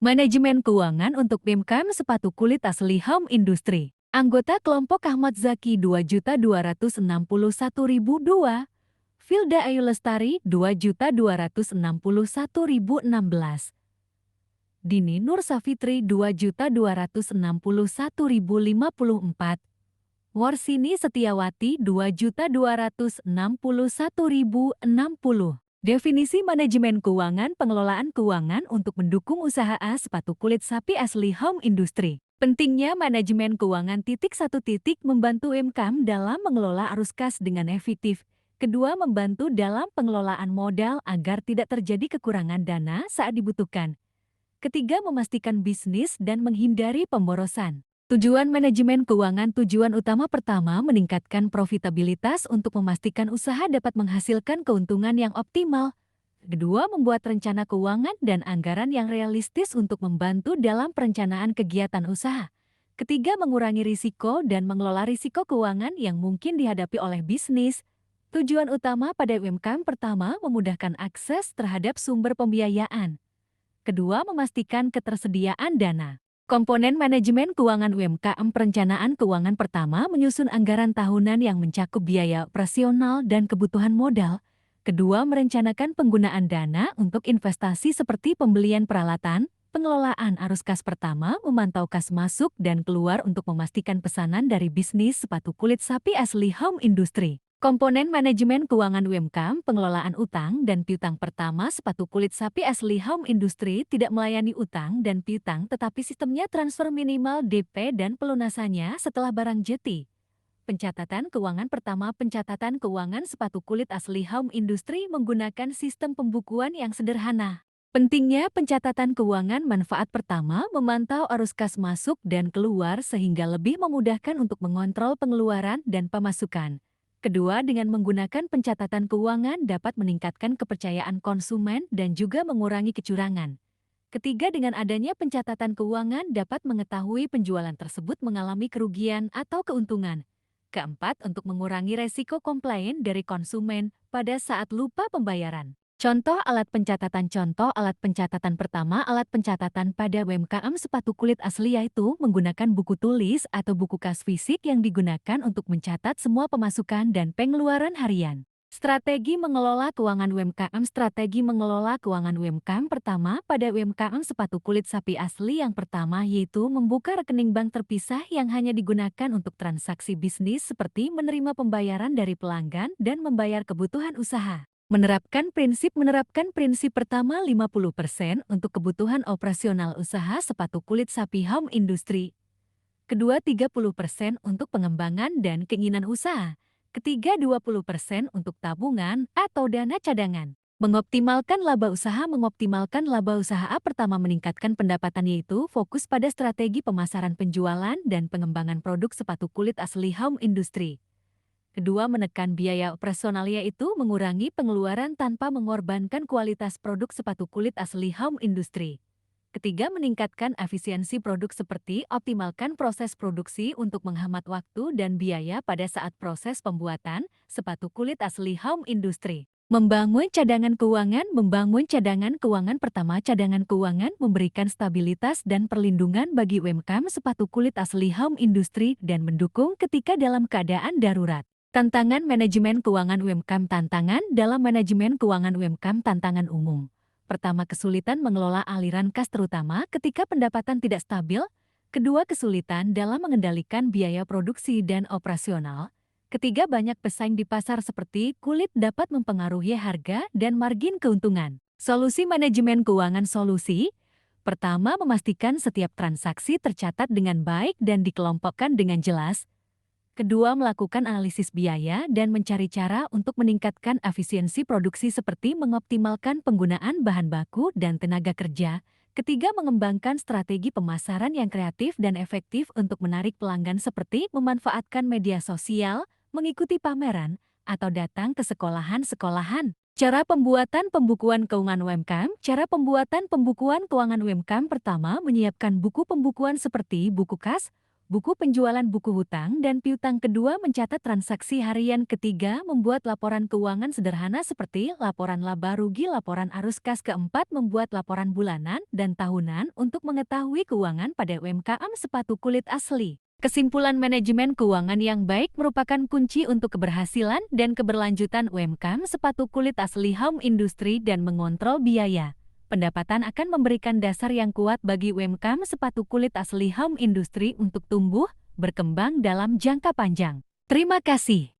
Manajemen keuangan untuk UMKM sepatu kulit asli home industry. Anggota kelompok Ahmad Zaki 2.261.002. Filda Ayu Lestari 2.261.016. Dini Nur Safitri 2.261.054. Warsini Setiawati 2.261.060. Definisi manajemen keuangan pengelolaan keuangan untuk mendukung usaha sepatu kulit sapi asli home industry. Pentingnya manajemen keuangan membantu UMKM dalam mengelola arus kas dengan efektif. Kedua, membantu dalam pengelolaan modal agar tidak terjadi kekurangan dana saat dibutuhkan. Ketiga, memastikan bisnis dan menghindari pemborosan. Tujuan manajemen keuangan. Tujuan utama pertama, meningkatkan profitabilitas untuk memastikan usaha dapat menghasilkan keuntungan yang optimal. Kedua, membuat rencana keuangan dan anggaran yang realistis untuk membantu dalam perencanaan kegiatan usaha. Ketiga, mengurangi risiko dan mengelola risiko keuangan yang mungkin dihadapi oleh bisnis. Tujuan utama pada UMKM pertama, memudahkan akses terhadap sumber pembiayaan. Kedua, memastikan ketersediaan dana. Komponen manajemen keuangan UMKM. Perencanaan keuangan pertama menyusun anggaran tahunan yang mencakup biaya operasional dan kebutuhan modal. Kedua, merencanakan penggunaan dana untuk investasi seperti pembelian peralatan, pengelolaan arus kas pertama, memantau kas masuk dan keluar untuk memastikan pesanan dari bisnis sepatu kulit sapi asli home industry. Komponen manajemen keuangan UMKM, pengelolaan utang dan piutang pertama, sepatu kulit sapi asli home industry tidak melayani utang dan piutang tetapi sistemnya transfer minimal DP dan pelunasannya setelah barang jadi. Pencatatan keuangan pertama, pencatatan keuangan sepatu kulit asli home industry menggunakan sistem pembukuan yang sederhana. Pentingnya pencatatan keuangan. Manfaat pertama, memantau arus kas masuk dan keluar sehingga lebih memudahkan untuk mengontrol pengeluaran dan pemasukan. Kedua, dengan menggunakan pencatatan keuangan dapat meningkatkan kepercayaan konsumen dan juga mengurangi kecurangan. Ketiga, dengan adanya pencatatan keuangan dapat mengetahui penjualan tersebut mengalami kerugian atau keuntungan. Keempat, untuk mengurangi resiko komplain dari konsumen pada saat lupa pembayaran. Contoh alat pencatatan. Contoh alat pencatatan pertama, alat pencatatan pada UMKM sepatu kulit asli yaitu menggunakan buku tulis atau buku kas fisik yang digunakan untuk mencatat semua pemasukan dan pengeluaran harian. Strategi mengelola keuangan UMKM. Strategi mengelola keuangan UMKM pertama pada UMKM sepatu kulit sapi asli yang pertama yaitu membuka rekening bank terpisah yang hanya digunakan untuk transaksi bisnis seperti menerima pembayaran dari pelanggan dan membayar kebutuhan usaha. Menerapkan prinsip pertama 50% untuk kebutuhan operasional usaha sepatu kulit sapi home industry. Kedua 30% untuk pengembangan dan keinginan usaha. Ketiga 20% untuk tabungan atau dana cadangan. Mengoptimalkan laba usaha. Mengoptimalkan laba usaha pertama, meningkatkan pendapatan yaitu fokus pada strategi pemasaran, penjualan dan pengembangan produk sepatu kulit asli home industry. Kedua, menekan biaya operasional yaitu mengurangi pengeluaran tanpa mengorbankan kualitas produk sepatu kulit asli home industry. Ketiga, meningkatkan efisiensi produk seperti optimalkan proses produksi untuk menghemat waktu dan biaya pada saat proses pembuatan sepatu kulit asli home industry. Membangun cadangan keuangan. Membangun cadangan keuangan pertama, cadangan keuangan memberikan stabilitas dan perlindungan bagi UMKM sepatu kulit asli home industry dan mendukung ketika dalam keadaan darurat. Tantangan manajemen keuangan UMKM. Tantangan dalam manajemen keuangan UMKM. Tantangan umum. Pertama, kesulitan mengelola aliran kas terutama ketika pendapatan tidak stabil. Kedua, kesulitan dalam mengendalikan biaya produksi dan operasional. Ketiga, banyak pesaing di pasar seperti kulit dapat mempengaruhi harga dan margin keuntungan. Solusi manajemen keuangan. Solusi pertama, memastikan setiap transaksi tercatat dengan baik dan dikelompokkan dengan jelas. Kedua, melakukan analisis biaya dan mencari cara untuk meningkatkan efisiensi produksi seperti mengoptimalkan penggunaan bahan baku dan tenaga kerja. Ketiga, mengembangkan strategi pemasaran yang kreatif dan efektif untuk menarik pelanggan seperti memanfaatkan media sosial, mengikuti pameran, atau datang ke sekolahan-sekolahan. Cara pembuatan pembukuan keuangan UMKM. Cara pembuatan pembukuan keuangan UMKM pertama, menyiapkan buku pembukuan seperti buku kas, buku penjualan buku hutang dan piutang kedua mencatat transaksi harian, ketiga membuat laporan keuangan sederhana seperti laporan laba rugi, laporan arus kas, keempat membuat laporan bulanan dan tahunan untuk mengetahui keuangan pada UMKM sepatu kulit asli. Kesimpulan, manajemen keuangan yang baik merupakan kunci untuk keberhasilan dan keberlanjutan UMKM sepatu kulit asli home industry dan mengontrol biaya pendapatan akan memberikan dasar yang kuat bagi UMKM sepatu kulit asli home industry untuk tumbuh, berkembang dalam jangka panjang. Terima kasih.